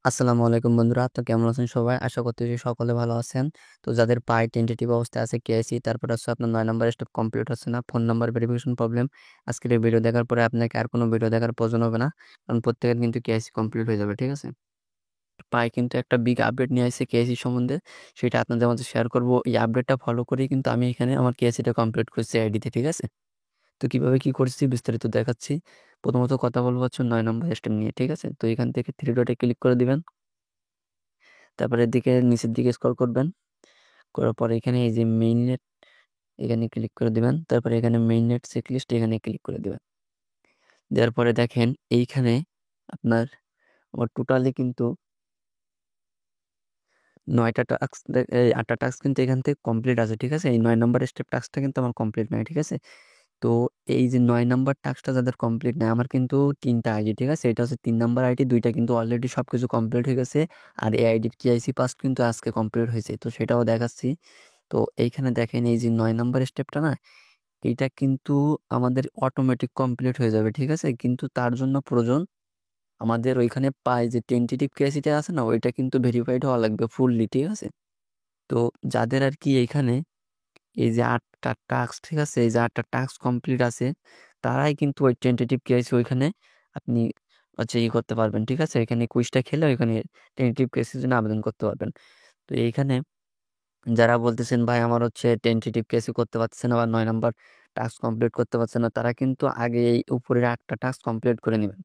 আসসালামু আলাইকুম বন্ধুরা, তো কেমন আছেন সবাই? আশা করতেছি সকলে ভালো আছেন। তো যাদের পায় টেন্টেটিভ অবস্থায় আছে কেআইসি, তারপর হচ্ছে আপনার ৯ নাম্বার স্টেপ কমপ্লিট হচ্ছে না, ফোন নাম্বার ভেরিফিকেশন প্রবলেম। আজকের এই ভিডিও দেখার পরে আপনাকে আর কোনো ভিডিও দেখার প্রয়োজন হবে না, কারণ প্রত্যেকের কিন্তু কেআইসি কমপ্লিট হয়ে যাবে। ঠিক আছে? পায় কিন্তু একটা বিগ আপডেট নিয়ে আসছে কেআইসি সম্বন্ধে, সেটা আপনাদের মাঝে শেয়ার করব। এই আপডেটটা ফলো করেই কিন্তু আমি এখানে আমার কেআইসিটা কমপ্লিট করছি আইডিতে। ঠিক আছে? তো কিভাবে কি করছি বিস্তারিত দেখাচ্ছি। প্রথমত কথা বলবো হচ্ছে ৯ নম্বর স্টেপ নিয়ে। ঠিক আছে? তো এখান থেকে থ্রি ডটে ক্লিক করে দিবেন। তারপরে এদিকে নিচের দিকে স্ক্রল করবেন, করার পরে এখানে এই যে মেইন নেট, এখানে ক্লিক করে দিবেন। তারপরে এখানে মেইন নেট চেকলিস্ট, এখানে ক্লিক করে দিবেন। দেওয়ার পরে দেখেন এইখানে আপনার আমার টোটালি কিন্তু 9টা টাস্ক, 8টা টাস্ক কিন্তু এখান থেকে কমপ্লিট আছে। ঠিক আছে? এই ৯ নম্বর স্টেপ টাস্কটা কিন্তু আমার কমপ্লিট নাই। ঠিক আছে? তো এই যে ৯ নাম্বার টাস্কটা যাদের কমপ্লিট নাই, আমার কিন্তু ৩টা আইডি। ঠিক আছে? এটা হচ্ছে ৩ নাম্বার আইডি, ২টা কিন্তু অলরেডি সবকিছু কমপ্লিট হয়ে গেছে। আর এই আইডির কেআইসি পাস কিন্তু আজকে কমপ্লিট হয়েছে, তো সেটাও দেখাচ্ছি। তো এইখানে দেখেন এই যে ৯ নাম্বার স্টেপটা না, এইটা কিন্তু আমাদের অটোমেটিক কমপ্লিট হয়ে যাবে। ঠিক আছে? কিন্তু তার জন্য প্রয়োজন আমাদের ওইখানে পাই যে টেন্টেটিভ কেআইসিটা আছে না, ওইটা কিন্তু ভেরিফাইড হওয়া লাগবে ফুললি। ঠিক আছে? তো যাদের আর কি এইখানে এই যে 8টা টাস্ক, ঠিক আছে, এই যে 8টা টাস্ক কমপ্লিট আছে, তারাই কিন্তু ওই টেন্টেটিভ কেস ওইখানে আপনি হচ্ছে করতে পারবেন। ঠিক আছে? এখানে কুইজটা খেলে ওইখানে টেন্টেটিভ কেসের জন্য আবেদন করতে পারবেন। তো এইখানে যারা বলতেছেন ভাই আমার হচ্ছে টেন্টেটিভ কেসই করতে পারছে না বা ৯ নাম্বার টাস্ক কমপ্লিট করতে পারছে না, তারা কিন্তু আগে এই উপরের 8টা টাস্ক কমপ্লিট করে নেবেন।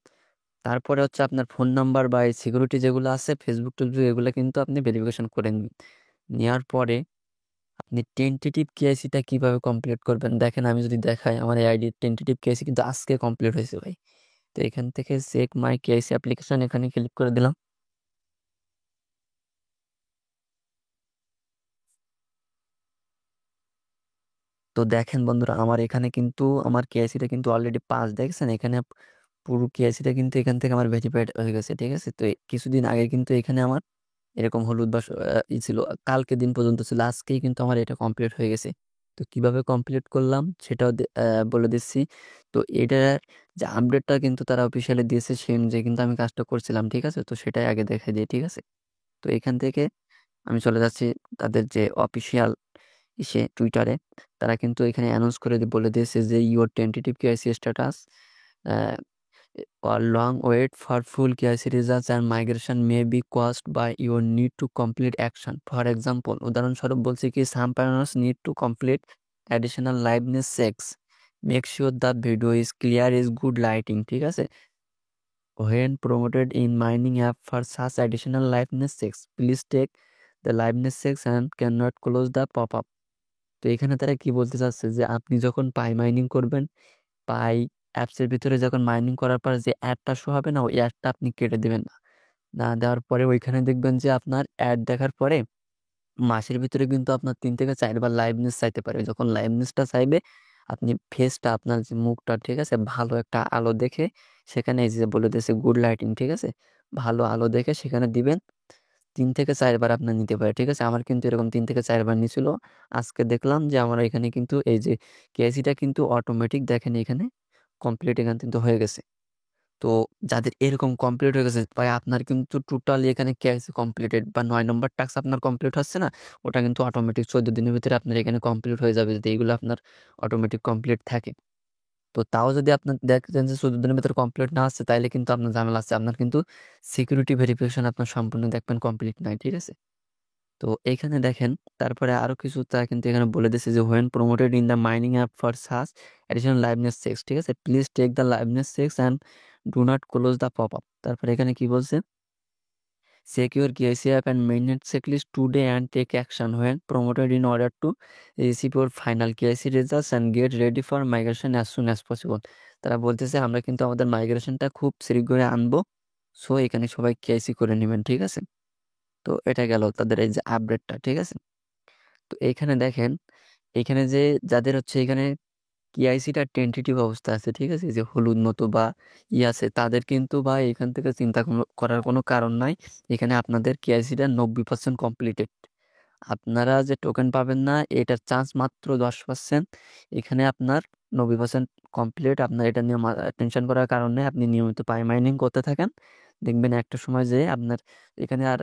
তারপরে হচ্ছে আপনার ফোন নাম্বার বা এই সিকিউরিটি যেগুলো আছে ফেসবুক টেসবুক, এগুলো কিন্তু আপনি ভেরিফিকেশন করে নিন। নেওয়ার পরে আপনি টেন্টেটিভ কেআইসিটা কিভাবে কমপ্লিট করবেন দেখেন। আমি যদি দেখাই আমার এই আইডি টেন্টেটিভ কেআইসি কিন্তু আজকে কমপ্লিট হয়েছে ভাই। তো এখান থেকে চেক মাই কেআইসি অ্যাপ্লিকেশন, এখানে ক্লিক করে দিলাম। তো দেখেন বন্ধুরা, আমার এখানে কিন্তু আমার কেআইসিটা কিন্তু অলরেডি পাস, দেখছেন এখানে পুরো কেআইসিটা কিন্তু এখান থেকে আমার ভেরিফাইড হয়ে গেছে। ঠিক আছে? তো কিছুদিন আগে কিন্তু এখানে আমার এরকম হলুদ বা ছিল, কালকে দিন পর্যন্ত ছিল, আজকেই কিন্তু আমার এটা কমপ্লিট হয়ে গেছে। তো কিভাবে কমপ্লিট করলাম সেটাও বলে দিচ্ছি। তো এটার যে আপডেটটা কিন্তু তারা অফিসিয়ালি দিয়েছে, সেই অনুযায়ী কিন্তু আমি কাজটা করছিলাম। ঠিক আছে? তো সেটাই আগে দেখাই দিই। ঠিক আছে? তো এখান থেকে আমি চলে যাচ্ছি তাদের যে অফিসিয়াল টুইটারে, তারা কিন্তু এখানে অ্যানাউন্স করে বলে দিয়েছে যে your tentative KYC status or long wait for full KYC results and migration may be caused by your need to complete action. For example, উদাহরণস্বরূপ বলছি কি, some partners need to complete additional liveness checks. Make sure the video is clear, is good lighting. ঠিক আছে? When promoted in mining app for such additional liveness checks, please take the liveness checks and cannot close the pop-up. তো এখানে তারা কি বলতে চাচ্ছে যে আপনি যখন পাই মাইনিং করবেন, পাই অ্যাপসের ভিতরে যখন মাইনিং করার পর যে অ্যাডটা শো হবে না, ওই অ্যাডটা আপনি কেটে দেবেন না। না দেওয়ার পরে ওইখানে দেখবেন যে আপনার অ্যাড দেখার পরে মাসের ভিতরে কিন্তু আপনার 3 থেকে 4 বার লাইভনেস চাইতে পারে। যখন লাইভনেসটা চাইবে, আপনি ফেসটা আপনার যে মুখটা, ঠিক আছে, ভালো একটা আলো দেখে সেখানে এই যে বলে দিয়েছে গুড লাইটিং, ঠিক আছে, ভালো আলো দেখে সেখানে দিবেন। 3 থেকে 4 বার আপনার নিতে পারে। ঠিক আছে? আমার কিন্তু এরকম 3 থেকে 4 বার নিছিল। আজকে দেখলাম যে আমার এখানে কিন্তু এই যে কেসিটা কিন্তু অটোমেটিক দেখেন এখানে কমপ্লিট এখানে কিন্তু হয়ে গেছে। তো যাদের এরকম কমপ্লিট হয়ে গেছে ভাই, আপনার কিন্তু টোটালি এখানে কেসি কমপ্লিটেড বা ৯ নম্বর টাস্ক আপনার কমপ্লিট হচ্ছে না, ওটা কিন্তু অটোমেটিক 14 দিনের ভিতরে আপনার এখানে কমপ্লিট হয়ে যাবে যদি এইগুলো আপনার অটোমেটিক কমপ্লিট থাকে। তো তাও যদি আপনার দেখছেন যে 14 দিনের ভিতরে কমপ্লিট না আসছে, তাইলে কিন্তু আপনার ঝামেলা আছে, আপনার কিন্তু সিকিউরিটি ভেরিফিকেশন আপনার সম্পূর্ণ দেখবেন কমপ্লিট নাই। ঠিক আছে? তো এইখানে দেখেন, তারপরে আরো কিছু তারা কিন্তু এখানে বলে দিচ্ছে যে when promoted in the mining app for such additional liveness checks, ঠিক আছে, please take the liveness checks and do not close the pop up. তারপরে এখানে কি বলছে, secure KYC app and mainnet checklist today and take action when promoted in order to receive your final KYC results and get ready for migration as soon as possible. তারা বলতেছে আমরা কিন্তু আমাদের মাইগ্রেশনটা খুব শীঘ্রই আনবো, সো এখানে সবাই কেওয়াইসি করে নেবেন। ঠিক আছে? তো এটা গেল তাদের এই যে আপডেটটা। ঠিক আছে? তো এইখানে দেখেন, এখানে যে যাদের হচ্ছে এখানে কেআইসিটা টেন্টেটিভ অবস্থা আছে, ঠিক আছে, যে হলুদ মতো বা আছে, তাদের কিন্তু বা এখান থেকে চিন্তা করার কোনো কারণ নাই। এখানে আপনাদের কেআইসিটা 90% কমপ্লিটেড। আপনারা যে টোকেন পাবেন না, এটার চান্স মাত্র 10%। এখানে আপনার 90% কমপ্লিট। আপনার এটা নিয়ে টেনশন করার কারণ নেই, আপনি নিয়মিত পাই মাইনিং করতে থাকেন, দেখবেন একটা সময় যে আপনার এখানে আর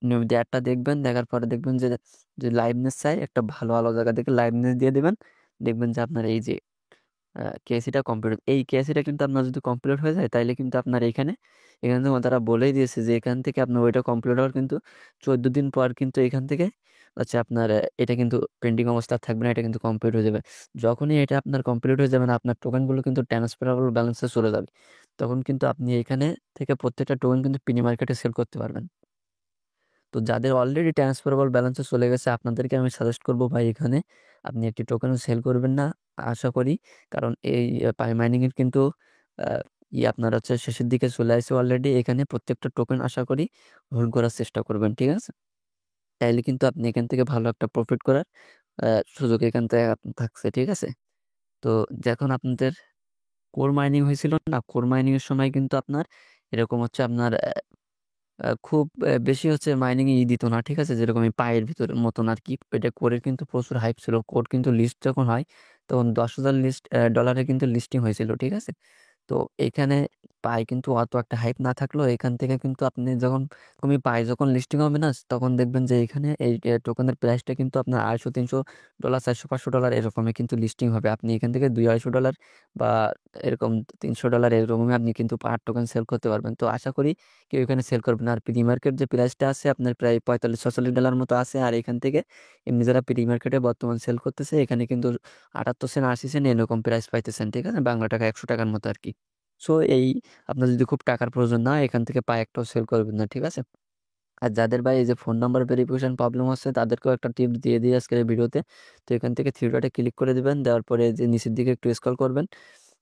নিয়মিত অ্যাডটা দেখবেন, দেখার পরে দেখবেন যে যে লাইভনেস চাই একটা ভালো ভালো জায়গা থেকে লাইভনেস দিয়ে দিবেন। দেখবেন যে আপনার এই যে কেসিটা কমপ্লিট, এই কেসিটা কিন্তু আপনার যদি কমপ্লিট হয়ে যায় তাইলে কিন্তু আপনার এখানে তো তারা বলেই দিয়েছে যে এখান থেকে আপনার ওইটা কমপ্লিট হওয়ার কিন্তু 14 দিন পর কিন্তু এখান থেকে হচ্ছে আপনার এটা কিন্তু পেন্ডিং অবস্থা থাকবে না, এটা কিন্তু কমপ্লিট হয়ে যাবে। যখনই এটা আপনার কমপ্লিট হয়ে যাবে না, আপনার টোকেনগুলো কিন্তু ট্রান্সফারেবল ব্যালেন্সে চলে যাবে। তখন কিন্তু আপনি এখানে থেকে প্রত্যেকটা টোকেন কিন্তু প্রি মার্কেটে সেল করতে পারবেন। তো যাদের অলরেডি ট্রান্সফারেবল ব্যালেন্সে চলে গেছে আপনাদেরকে আমি সাজেস্ট করবো ভাই এখানে আপনি একটি টোকেন সেল করবেন না আশা করি। কারণ এই পাই মাইনিং এর কিন্তু আহ, আপনার হচ্ছে শেষের দিকে চলে আসছে অলরেডি। এখানে প্রত্যেকটা টোকেন আশা করি হোল্ড করার চেষ্টা করবেন, ঠিক আছে? তাইলে কিন্তু আপনি এখান থেকে ভালো একটা প্রফিট করার সুযোগ এখান থেকে থাকছে, ঠিক আছে? তো যখন আপনাদের কোর মাইনিং হয়েছিল না, কোর মাইনিং এর সময় কিন্তু আপনার এরকম হচ্ছে আপনার খুব বেশি হচ্ছে মাইনিং দিত না, ঠিক আছে? যেরকম এই পায়ের ভিতরের মতন আর কি, এটা কোরের কিন্তু প্রচুর হাইপ ছিল। কোর কিন্তু লিস্ট যখন হয় তখন 10,000 ডলারে কিন্তু লিস্টিং হয়েছিল, ঠিক আছে? তো এখানে পাই কিন্তু অত একটা হাইপ না থাকলেও এখান থেকে কিন্তু আপনি যখন তুমি পাই যখন লিস্টিং হবে না, তখন দেখবেন যে এখানে এই টোকেনের প্রাইসটা কিন্তু আপনার $200, $300, $400, $500 এরকমই কিন্তু লিস্টিং হবে। আপনি এখান থেকে $200-250 বা এরকম $300 এরকমই আপনি কিন্তু পার টোকেন সেল করতে পারবেন। তো আশা করি কেউ এখানে সেল করবেন। আর প্রি মার্কেট যে প্রাইসটা আছে আপনার প্রায় $45-46 মতো আছে। আর এখান থেকে এমনি যারা প্রি মার্কেটে বর্তমান সেল করতেছে এখানে কিন্তু 78 সেন্ট 80 সেন্ট এরকম প্রাইস পাইতেছেন, ঠিক আছে? বাংলা টাকা 100 টাকার মতো আর কি। সো এই আপনার যদি খুব টাকার প্রয়োজন না এখান থেকে পাই একটাও সেল করবেন না, ঠিক আছে? আর যাদের ভাই এই যে ফোন নাম্বার ভেরিফিকেশন প্রবলেম হচ্ছে তাদেরকেও একটা টিপস দিয়ে দিই আজকের এই ভিডিওতে। তো এখান থেকে থ্রি ডটে ক্লিক করে দিবেন, দেওয়ার পরে যে নিচের দিকে একটু স্ক্রল করবেন,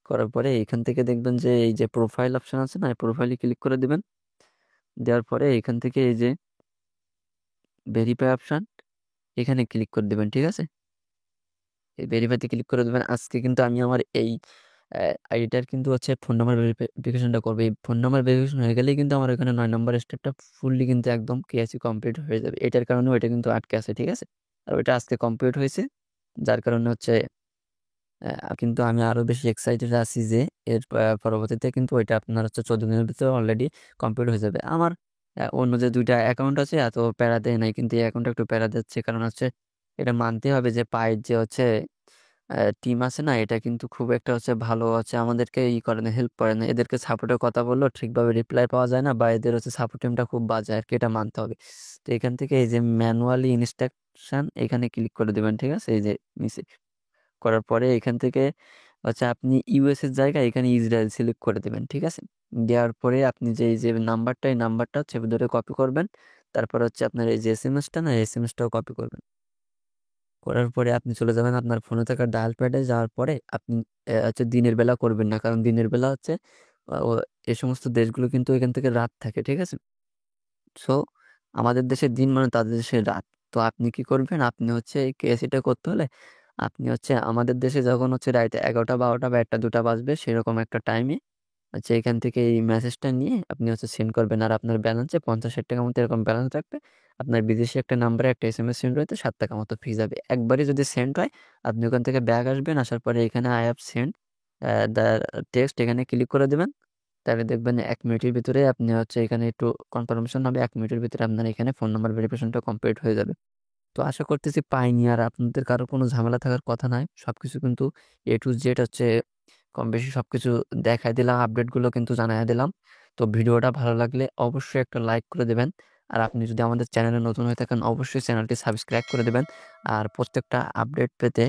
করার পরে এখান থেকে দেখবেন যে এই যে প্রোফাইল অপশন আছে না, এই প্রোফাইলে ক্লিক করে দিবেন। দেওয়ার পরে এখান থেকে এই যে ভেরিফাই অপশন এখানে ক্লিক করে দিবেন, ঠিক আছে? এই ভেরিফাইতে ক্লিক করে দেবেন। আজকে কিন্তু আমি আমার এই আইডিটার কিন্তু হচ্ছে ফোন নাম্বার ভেরিফিকেশনটা করবে। এই ফোন নাম্বার ভেরিফিকেশন হয়ে গেলেই কিন্তু আমার ওখানে 9 নম্বর স্টেপটা ফুললি কিন্তু একদম কেওয়াইসি কমপ্লিট হয়ে যাবে। এটার কারণে ওইটা কিন্তু আটকে আছে, ঠিক আছে? আর ওইটা আজকে কমপ্লিট হয়েছে, যার কারণে হচ্ছে কিন্তু আমি আরো বেশি এক্সাইটেড আছি যে এর পরবর্তীতে কিন্তু ওইটা আপনার হচ্ছে 14 দিনের ভিতরে অলরেডি কমপ্লিট হয়ে যাবে। আমার অন্য যে দুইটা অ্যাকাউন্ট আছে এত প্যারা দেয় নাই, কিন্তু এই অ্যাকাউন্টটা একটু প্যারা দিচ্ছে। কারণ হচ্ছে এটা মানতে হবে যে পায়ের যে হচ্ছে টিম আছে না, এটা কিন্তু খুব একটা হচ্ছে ভালো হচ্ছে আমাদেরকে করে না, হেল্প করে না। এদেরকে সাপোর্টের কথা বললেও ঠিকভাবে রিপ্লাই পাওয়া যায় না, বা এদের হচ্ছে সাপোর্ট টিমটা খুব বাজে আর কি, এটা মানতে হবে। তো এখান থেকে এই যে ম্যানুয়ালি ইনস্ট্রাকশন এখানে ক্লিক করে দিবেন, ঠিক আছে? এই যে নিচে করার পরে এখান থেকে হচ্ছে আপনি ইউএস এর জায়গায় এখানে ইসরায়েল সিলেক্ট করে দেবেন, ঠিক আছে? দেওয়ার পরে আপনি যে এই যে নাম্বারটা এই নাম্বারটা হচ্ছে ধরে কপি করবেন। তারপর হচ্ছে আপনার এই যে এসএমএসটা না, এসএমএসটাও কপি করবেন। করার পরে আপনি চলে যাবেন আপনার ফোনে থাকা ডায়াল প্যাডে। যাওয়ার পরে আপনি হচ্ছে দিনের বেলা করবেন না, কারণ দিনের বেলা হচ্ছে এই সমস্ত দেশগুলো কিন্তু এখান থেকে রাত থাকে, ঠিক আছে? সো আমাদের দেশের দিন মানে তাদের দেশের রাত। তো আপনি কি করবেন, আপনি হচ্ছে এই কেসিটা করতে হলে আপনি হচ্ছে আমাদের দেশে যখন হচ্ছে রাত 11টা 12টা বা 1টা 2টা বাজবে সেরকম একটা টাইমে আচ্ছা এখান থেকে এই মেসেজটা নিয়ে আপনি হচ্ছে সেন্ড করবেন। আর আপনার ব্যালেন্সে 50-60 টাকা মতো এরকম ব্যালেন্স থাকবে। আপনার বিদেশি একটা নাম্বারে একটা এসএমএস সেন্ড হইতে 7 টাকা মতো ফি যাবে। একবারই যদি সেন্ড হয় আপনি ওখান থেকে ব্যাক আসবেন, আসার পরে এখানে I have send the text এখানে ক্লিক করে দেবেন। তাহলে দেখবেন 1 মিনিটের ভিতরে আপনি হচ্ছে এখানে একটু কনফার্মেশন হবে, 1 মিনিটের ভিতরে আপনার এখানে ফোন নাম্বার ভেরিফিকেশনটা কমপ্লিট হয়ে যাবে। তো আশা করতেছি পাইনি আর আপনাদের কারো কোনো ঝামেলা থাকার কথা নাই। সবকিছু কিন্তু A to Z হচ্ছে কম বেশি সবকিছু দেখাই দিলাম, আপডেটগুলো কিন্তু জানাই দিলাম। তো ভিডিওটা ভালো লাগলে অবশ্যই একটা লাইক করে দেবেন। আর আপনি যদি আমাদের চ্যানেলে নতুন হয়ে থাকেন অবশ্যই চ্যানেলটি সাবস্ক্রাইব করে দেবেন। আর প্রত্যেকটা আপডেট পেতে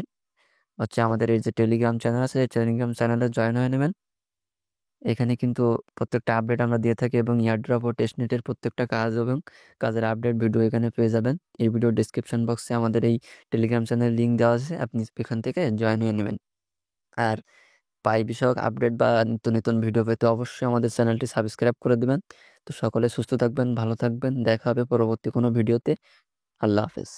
হচ্ছে আমাদের এই যে টেলিগ্রাম চ্যানেল আছে এই টেলিগ্রাম চ্যানেলে জয়েন হয়ে নেবেন। এখানে কিন্তু প্রত্যেকটা আপডেট আমরা দিয়ে থাকি এবং ইয়ারড্রপ ও টেস্টনেটের প্রত্যেকটা কাজ এবং কাজের আপডেট ভিডিও এখানে পেয়ে যাবেন। এই ভিডিও ডিসক্রিপশন বক্সে আমাদের এই টেলিগ্রাম চ্যানেল লিঙ্ক দেওয়া আছে, আপনি এখান থেকে জয়েন হয়ে নেবেন। আর পাই বিষয়ক আপডেট বা নিত্য নতুন ভিডিও পেতে অবশ্যই আমাদের চ্যানেলটি সাবস্ক্রাইব করে দিবেন। তো সকলে সুস্থ থাকবেন, ভালো থাকবেন, দেখা হবে পরবর্তী কোনো ভিডিওতে। আল্লাহ হাফেজ।